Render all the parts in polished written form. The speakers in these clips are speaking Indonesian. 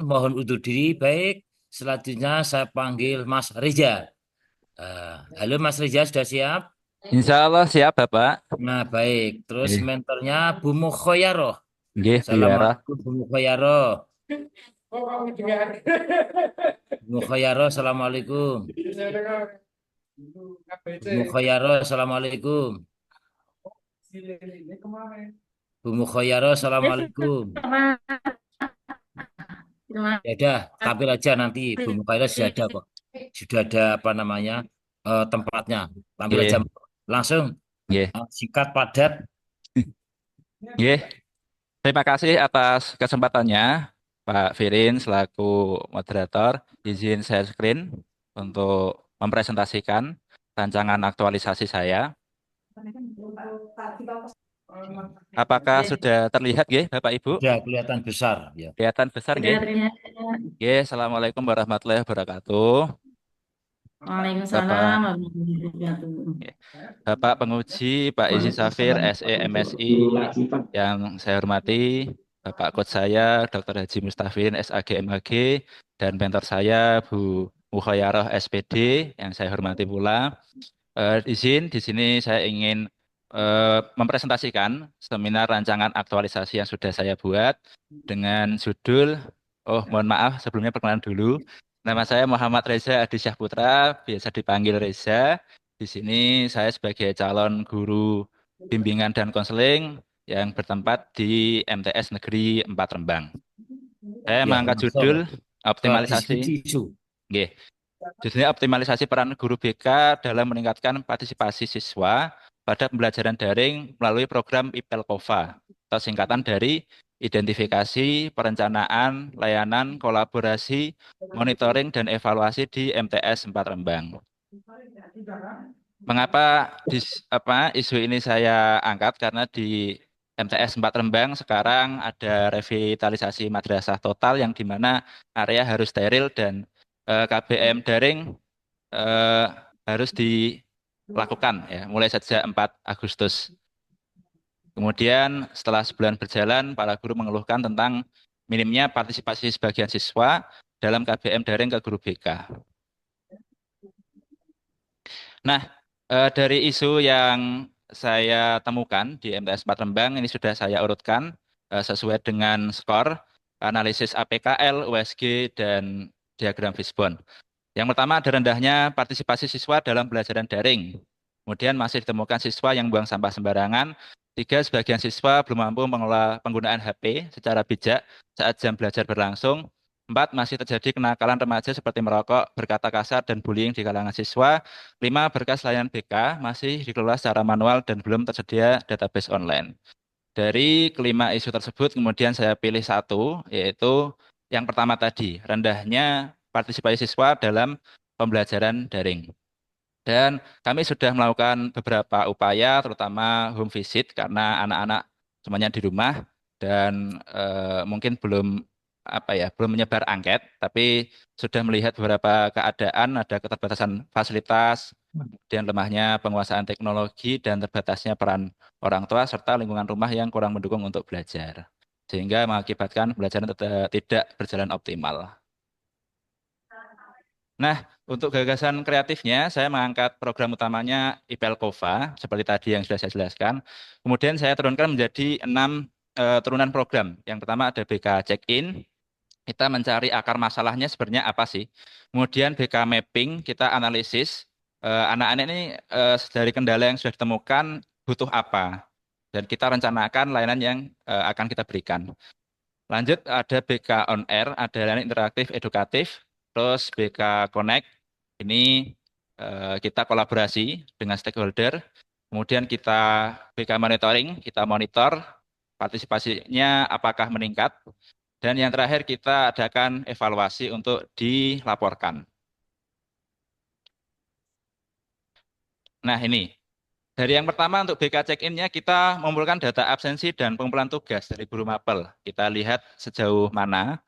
mohon undur diri. Baik, selanjutnya saya panggil Mas Reza. Halo Mas Reza, sudah siap? Insya Allah siap Bapak. Nah, baik. Terus Eh, mentornya Bu Mukhoyaroh. nggih Bu Yara. Assalamualaikum Bu Mukhoyaroh. Bu Mukhoyaroh, Assalamualaikum. Bu Mukhoyaroh, Assalamualaikum. Bu Mukhoyaroh, Assalamualaikum. Ya udah, tampil aja nanti Bu Mukhoyaroh sudah ada kok. Sudah ada apa namanya tempatnya. Tampil aja Nggih, langsung. nggih. Singkat padat. Nggih. Terima kasih atas kesempatannya Pak Firin selaku moderator. Izin share screen untuk mempresentasikan rancangan aktualisasi saya. Apakah sudah terlihat nggih Bapak Ibu? Sudah kelihatan besar ya. Kelihatan besar nggih? Nggih, Assalamualaikum warahmatullahi wabarakatuh. Waalaikumsalam Bapak warahmatullahi wabarakatuh. nggih. Bapak penguji Pak Izzy Safir SE MSI yang saya hormati, Bapak coach saya Dr. Haji Mustafin SAG MHG dan mentor saya Bu Mukhayaroh SPD yang saya hormati pula. Izin di sini saya ingin mempresentasikan seminar rancangan aktualisasi yang sudah saya buat dengan judul, oh mohon maaf sebelumnya perkenalan dulu. Nama saya Muhammad Reza Adi Syahputra, biasa dipanggil Reza. Di sini saya sebagai calon guru bimbingan dan konseling yang bertempat di MTS Negeri 4 Rembang. Saya Ya, mengangkat langsung judul ke optimalisasi, diskusi isu. nggih, judulnya optimalisasi peran guru BK dalam meningkatkan partisipasi siswa pada pembelajaran daring melalui program IPELKOVA atau singkatan dari identifikasi, perencanaan, layanan, kolaborasi, monitoring, dan evaluasi di MTS 4 Rembang. Mengapa isu ini saya angkat? Karena di MTS 4 Rembang sekarang ada revitalisasi madrasah total yang di mana area harus steril dan KBM daring eh, harus dilakukan ya mulai sejak 4 Agustus. Kemudian setelah sebulan berjalan, para guru mengeluhkan tentang minimnya partisipasi sebagian siswa dalam KBM daring ke guru BK. Nah, dari isu yang saya temukan di MTS 4 Rembang ini sudah saya urutkan sesuai dengan skor analisis APKL, USG, dan diagram Fishbone. Yang pertama ada rendahnya partisipasi siswa dalam pembelajaran daring. Kemudian masih ditemukan siswa yang buang sampah sembarangan. Tiga, sebagian siswa belum mampu mengelola penggunaan HP secara bijak saat jam belajar berlangsung. Empat, masih terjadi kenakalan remaja seperti merokok, berkata kasar, dan bullying di kalangan siswa. Lima, berkas layanan BK masih dikelola secara manual dan belum tersedia database online. Dari kelima isu tersebut, kemudian saya pilih satu, yaitu yang pertama tadi, rendahnya partisipasi siswa dalam pembelajaran daring. Dan kami sudah melakukan beberapa upaya, terutama home visit, karena anak-anak semuanya di rumah dan mungkin belum menyebar angket, tapi sudah melihat beberapa keadaan, ada keterbatasan fasilitas, kemudian lemahnya penguasaan teknologi dan terbatasnya peran orang tua serta lingkungan rumah yang kurang mendukung untuk belajar, sehingga mengakibatkan pembelajaran tidak berjalan optimal. Nah, untuk gagasan kreatifnya, saya mengangkat program utamanya IPELKOVA, seperti tadi yang sudah saya jelaskan. Kemudian saya turunkan menjadi 6 turunan program. Yang pertama ada BK Check-in, kita mencari akar masalahnya sebenarnya apa sih. Kemudian BK Mapping, kita analisis anak-anak ini dari kendala yang sudah ditemukan butuh apa. Dan kita rencanakan layanan yang akan kita berikan. Lanjut ada BK On Air, ada layanan interaktif edukatif, terus BK Connect, ini kita kolaborasi dengan stakeholder, kemudian kita BK Monitoring, kita monitor partisipasinya apakah meningkat, dan yang terakhir kita adakan evaluasi untuk dilaporkan. Nah ini, dari yang pertama untuk BK check-in-nya kita mengumpulkan data absensi dan pengumpulan tugas dari guru mapel. Kita lihat sejauh mana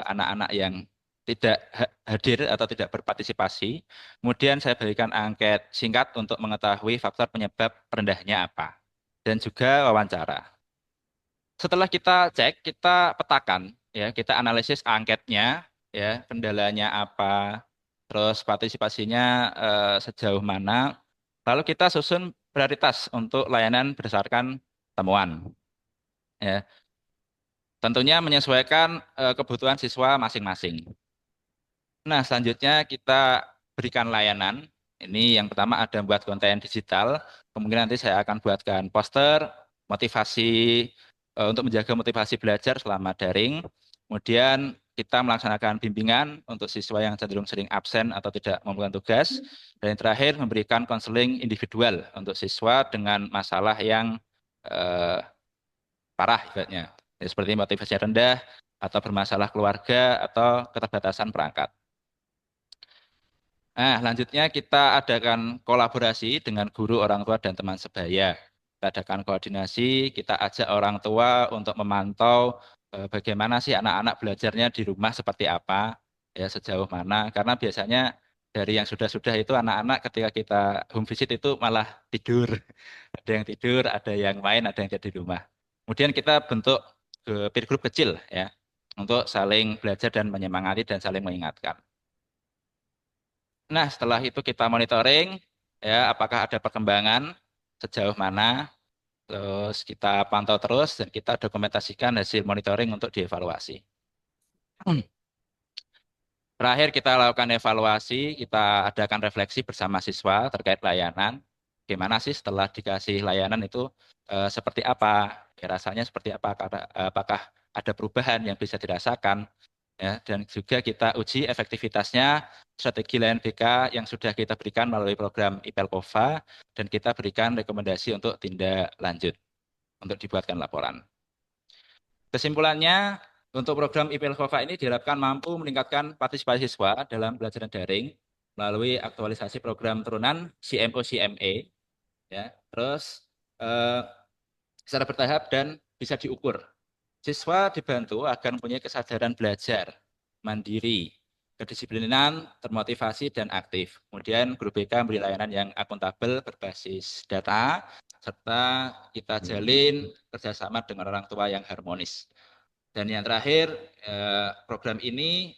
anak-anak yang tidak hadir atau tidak berpartisipasi. Kemudian saya berikan angket singkat untuk mengetahui faktor penyebab rendahnya apa. Dan juga wawancara. Setelah kita cek, kita petakan ya kita analisis angketnya, ya kendalanya apa, terus partisipasinya sejauh mana, lalu kita susun prioritas untuk layanan berdasarkan temuan. Ya, tentunya menyesuaikan kebutuhan siswa masing-masing. Nah, selanjutnya kita berikan layanan. Ini yang pertama ada buat konten digital. Kemungkinan nanti saya akan buatkan poster, motivasi untuk menjaga motivasi belajar selama daring. Kemudian kita melaksanakan bimbingan untuk siswa yang cenderung sering absen atau tidak membuat tugas. Dan yang terakhir memberikan konseling individual untuk siswa dengan masalah yang eh, parah ibaratnya. Ya, seperti motivasi rendah atau bermasalah keluarga atau keterbatasan perangkat. Nah, lanjutnya kita adakan kolaborasi dengan guru, orang tua, dan teman sebaya. Kita adakan koordinasi, kita ajak orang tua untuk memantau bagaimana sih anak-anak belajarnya di rumah seperti apa, ya sejauh mana. Karena biasanya dari yang sudah-sudah itu anak-anak ketika kita home visit itu malah tidur. Ada yang tidur, ada yang main, ada yang jadi di rumah. Kemudian kita bentuk peer group kecil ya, untuk saling belajar dan menyemangati dan saling mengingatkan. Nah, setelah itu kita monitoring ya apakah ada perkembangan sejauh mana, terus kita pantau terus dan kita dokumentasikan hasil monitoring untuk dievaluasi. Terakhir kita lakukan evaluasi, kita adakan refleksi bersama siswa terkait layanan. Gimana sih setelah dikasih layanan itu seperti apa? Ya, rasanya seperti apa? Apakah ada perubahan yang bisa dirasakan? Ya, dan juga kita uji efektivitasnya strategi layanan BK yang sudah kita berikan melalui program IPELKOVA dan kita berikan rekomendasi untuk tindak lanjut untuk dibuatkan laporan. Kesimpulannya, untuk program IPELKOVA ini diharapkan mampu meningkatkan partisipasi siswa dalam belajar daring melalui aktualisasi program turunan CMO-CME, ya, terus eh, secara bertahap dan bisa diukur. Siswa dibantu agar mempunyai kesadaran belajar, mandiri, kedisiplinan, termotivasi, dan aktif. Kemudian guru BK memberi layanan yang akuntabel berbasis data, serta kita jalin kerjasama dengan orang tua yang harmonis. Dan yang terakhir, program ini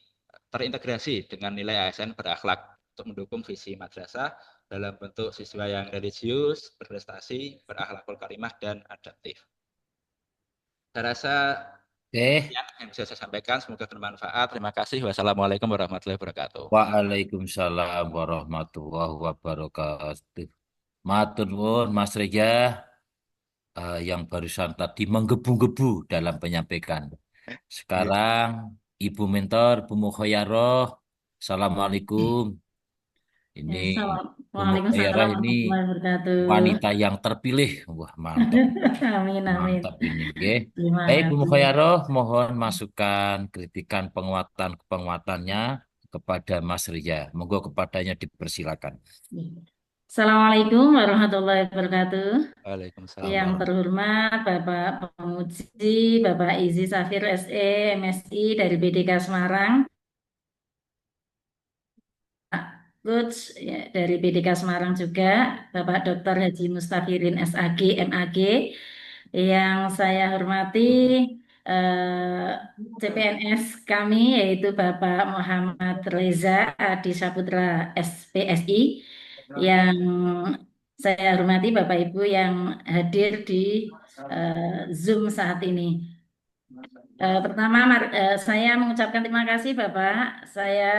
terintegrasi dengan nilai ASN berakhlak untuk mendukung visi madrasah dalam bentuk siswa yang religius, berprestasi, berakhlakul karimah, dan adaptif. Saya rasa Oke. yang bisa saya sampaikan, semoga bermanfaat. Terima kasih. Wassalamualaikum warahmatullahi wabarakatuh. Waalaikumsalam warahmatullahi wabarakatuh. Matur nuwun Mas Reza, yang barusan tadi menggebu-gebu dalam penyampaikan. Iya. Sekarang Ibu Mentor, Bu Mukhoyaroh, Assalamualaikum. Ya, Ini Bu Waalaikumsalam Mukhoyaroh ini warahmatullahi wabarakatuh. wanita yang terpilih. Wah, mantap. Amin, amin. Mantap ini, nggih. Terima Baik, Bu kasih. Mukhoyaroh, mohon masukan, kritikan, penguatan-penguatannya kepada Mas Ria. Monggo kepadanya dipersilakan. Assalamualaikum warahmatullahi wabarakatuh. Waalaikumsalam Yang warahmatullahi terhormat Bapak Pemuji, Bapak Izi Safir SE, MSI dari BDK Semarang, Coach ya, dari BDK Semarang juga, Bapak Dr. Haji Mustafirin SAG, MAG, yang saya hormati CPNS kami yaitu Bapak Muhammad Reza Adi Saputra SPSI, yang saya hormati Bapak Ibu yang hadir di Zoom saat ini. Pertama, saya mengucapkan terima kasih Bapak. Saya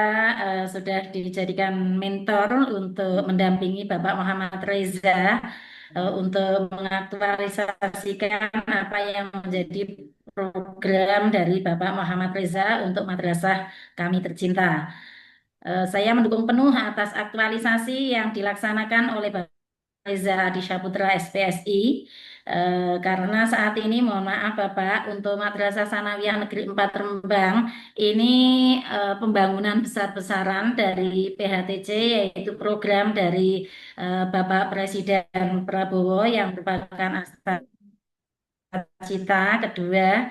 sudah dijadikan mentor untuk mendampingi Bapak Muhammad Reza untuk mengaktualisasikan apa yang menjadi program dari Bapak Muhammad Reza untuk madrasah kami tercinta. Saya mendukung penuh atas aktualisasi yang dilaksanakan oleh Bapak Reza Adi Saputra SPSI, karena saat ini mohon maaf Bapak untuk Madrasah Sanawiyah Negeri 4 Rembang ini pembangunan besar-besaran dari PHTC, yaitu program dari Bapak Presiden Prabowo yang merupakan cita kedua,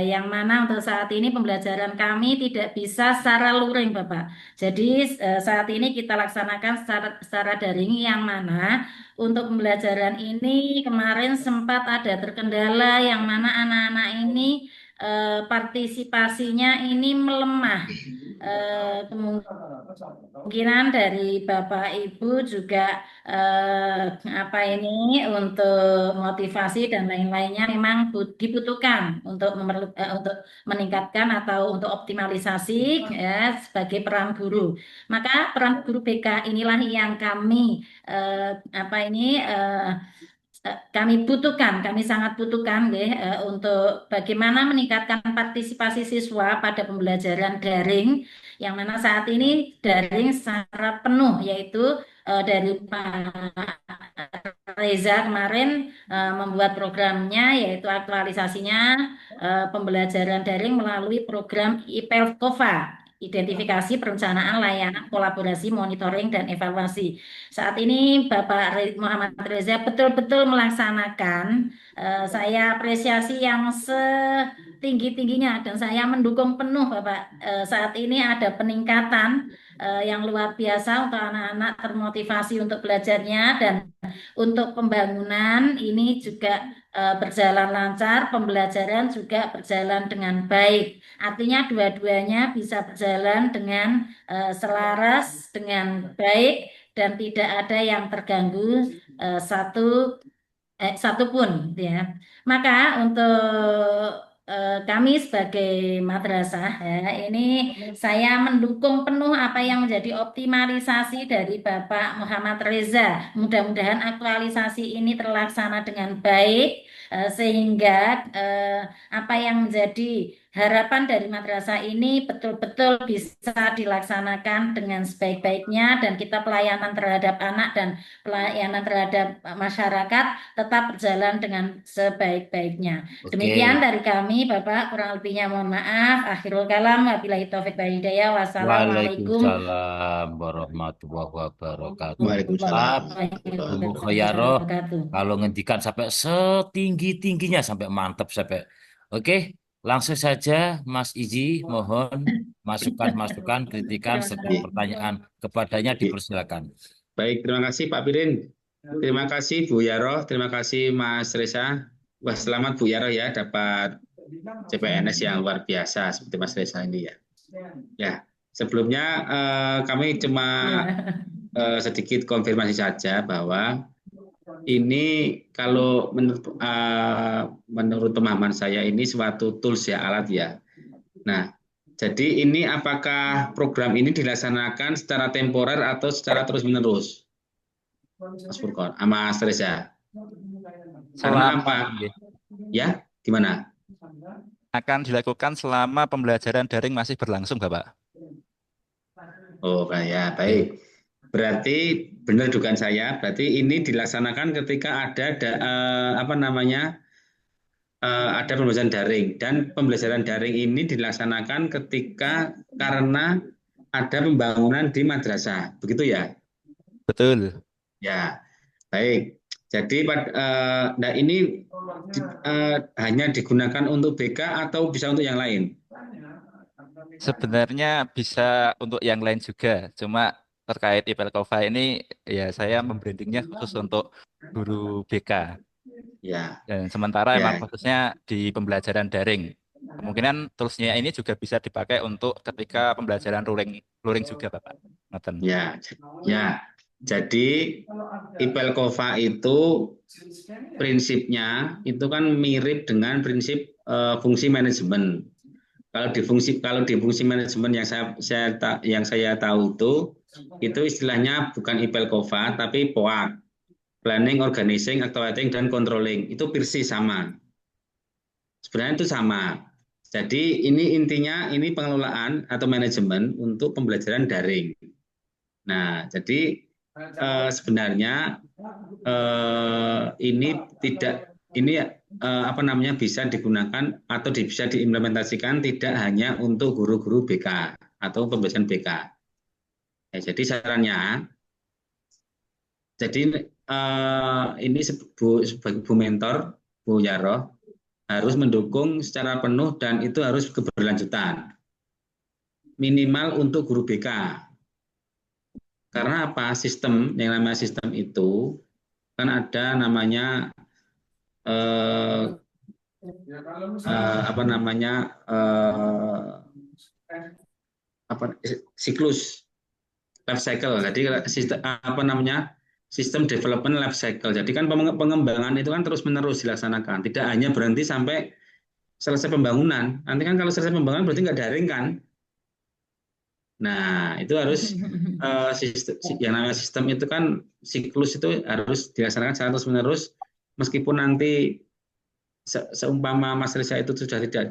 yang mana untuk saat ini pembelajaran kami tidak bisa secara luring Bapak. Jadi saat ini kita laksanakan secara daring, yang mana untuk pembelajaran ini kemarin sempat ada terkendala, yang mana anak-anak ini partisipasinya ini melemah. Kemungkinan dari Bapak Ibu juga apa ini untuk motivasi dan lain-lainnya memang dibutuhkan untuk untuk meningkatkan atau untuk optimalisasi ya sebagai peran guru. Maka peran guru BK inilah yang kami apa ini kami butuhkan, kami sangat butuhkan nggih, untuk bagaimana meningkatkan partisipasi siswa pada pembelajaran daring yang mana saat ini daring secara penuh yaitu dari Pak Reza kemarin membuat programnya yaitu aktualisasinya pembelajaran daring melalui program IPELKOVA, Identifikasi Perencanaan Layanan Kolaborasi Monitoring dan Evaluasi. Saat ini Bapak Muhammad Reza betul-betul melaksanakan. Saya apresiasi yang setinggi-tingginya dan saya mendukung penuh Bapak. Saat ini ada peningkatan yang luar biasa untuk anak-anak termotivasi untuk belajarnya dan untuk pembangunan ini juga berjalan lancar, pembelajaran juga berjalan dengan baik. Artinya dua-duanya bisa berjalan dengan selaras, dengan baik dan tidak ada yang terganggu satupun, gitu ya. Maka untuk kami sebagai madrasah ya, ini saya mendukung penuh apa yang menjadi optimalisasi dari Bapak Muhammad Reza. Mudah-mudahan aktualisasi ini terlaksana dengan baik sehingga apa yang menjadi harapan dari madrasah ini betul-betul bisa dilaksanakan dengan sebaik-baiknya dan kita pelayanan terhadap anak dan pelayanan terhadap masyarakat tetap berjalan dengan sebaik-baiknya. Demikian Oke. dari kami, Bapak. Kurang lebihnya mohon maaf. Akhirul kalam. Wabillahi taufiq wal hidayah. Wassalamualaikum Waalaikumsalam warahmatullahi wabarakatuh. Waalaikumsalam Mantap, warahmatullahi Bu wabarakatuh. Khoyaro. wabarakatuh. Kalau ngendikan sampai setinggi-tingginya, sampai mantap, sampai. Oke, langsung saja Mas Iji, mohon masukan-masukan, kritikan, Terima serta kasih. pertanyaan kepadanya Iya. dipersilakan. Baik, terima kasih Pak Pirin. Terima kasih Bu Yaro, terima kasih Mas Reza. Wah, selamat Bu Yaro ya dapat CPNS yang luar biasa seperti Mas Reza ini ya. Ya, sebelumnya kami cuma Ya. sedikit konfirmasi saja bahwa ini kalau menurut pemahaman saya ini suatu tools ya, alat ya. Nah, jadi ini apakah program ini dilaksanakan secara temporer atau secara terus-menerus? Mas Furkon, Mas Reza. Karena Selama apa? Ya, gimana? akan dilakukan selama pembelajaran daring masih berlangsung, Bapak. Oh, ya, baik. Berarti benar dugaan saya, berarti ini dilaksanakan ketika ada ada pembelajaran daring dan pembelajaran daring ini dilaksanakan ketika karena ada pembangunan di madrasah, begitu ya? Betul. Ya, baik. Jadi, nah ini hanya digunakan untuk BK atau bisa untuk yang lain? Sebenarnya bisa untuk yang lain juga, cuma terkait IPELKOVA ini ya saya membrandingnya khusus untuk guru BK. Ya, Dan sementara ya, emang khususnya di pembelajaran daring. Kemungkinan toolsnya ini juga bisa dipakai untuk ketika pembelajaran luring juga, Bapak. Ngoten. ya, ya. Jadi IPELKOVA itu prinsipnya itu kan mirip dengan prinsip fungsi manajemen. Kalau di fungsi manajemen yang saya tahu itu istilahnya bukan IPELKOVA tapi POAK, Planning, Organizing, Activating, dan Controlling. Itu persis sama. Sebenarnya itu sama. Jadi ini intinya ini pengelolaan atau manajemen untuk pembelajaran daring. Nah, jadi sebenarnya ini bisa digunakan atau bisa diimplementasikan tidak hanya untuk guru-guru BK atau pembelajaran BK. Ya, jadi sarannya, jadi ini sebagai Bu Mentor, Bu Yaro, harus mendukung secara penuh dan itu harus keberlanjutan. Minimal untuk guru BK. Karena apa? Yang namanya sistem itu kan ada namanya apa namanya siklus life cycle. Jadi sistem apa namanya sistem development life cycle. Jadi kan pengembangan itu kan terus menerus dilaksanakan. Tidak hanya berhenti sampai selesai pembangunan. Nanti kan kalau selesai pembangunan berarti nggak daring kan? Nah, itu harus yang namanya sistem itu kan siklus itu harus dilaksanakan secara terus menerus, meskipun nanti seumpama Mas Reza itu sudah tidak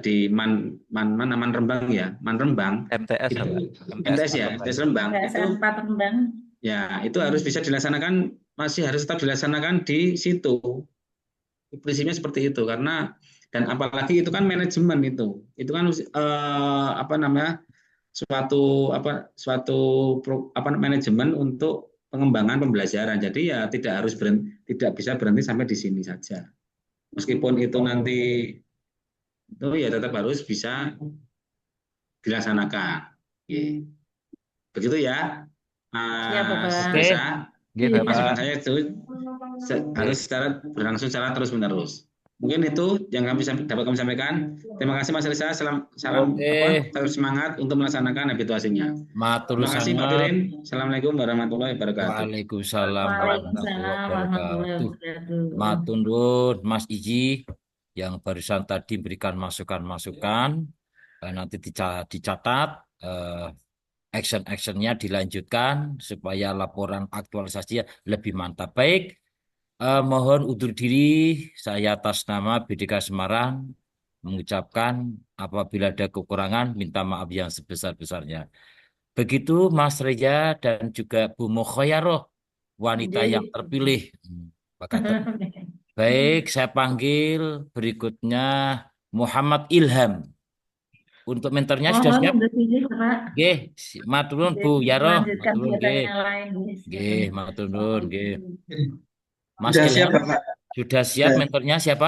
di Man Rembang ya, Man Rembang MTS itu Pak. MTS ya, MTS Rembang itu PSN 4 Rembang. ya itu harus bisa dilaksanakan, masih harus tetap dilaksanakan di situ. Prinsipnya seperti itu karena dan apalagi itu kan manajemen itu kan apa namanya suatu manajemen untuk pengembangan pembelajaran. Jadi ya tidak bisa berhenti sampai di sini saja. Meskipun itu nanti itu ya tetap harus bisa dilaksanakan. Begitu ya. Siap, Bapak. Bisa Gitu, masukan Pak. saya itu harus berlangsung secara terus menerus. Mungkin itu yang dapat kami sampaikan. Terima kasih Mas Reza. Salam Oke. tetap semangat untuk melaksanakan habituasinya. Matur Terima kasih Pak sangat. Pirin. Assalamualaikum warahmatullahi wabarakatuh. Waalaikumsalam warahmatullahi Waalaikumsalam warahmatullahi wabarakatuh. wabarakatuh. Matur nuwun Mas Iji yang barusan tadi berikan masukan-masukan. Nanti dicatat, action-actionnya dilanjutkan supaya laporan aktualisasinya lebih mantap. Baik, mohon undur diri saya atas nama BDK Semarang mengucapkan apabila ada kekurangan minta maaf yang sebesar-besarnya. Begitu Mas Reza dan juga Bu Mukhoyaroh, wanita yang terpilih. Baik, saya panggil berikutnya Muhammad Ilham. Untuk mentornya sudah Mohon siap? undur diri, Bapak. Nggih, matur nuwun Bu Yaroh, Lanjutkan matur nuwun kegiatan nggih. yang lain. Nggih, matur nuwun nggih. Mas Sudah siap, Ilham Bapak. sudah siap mentornya siapa?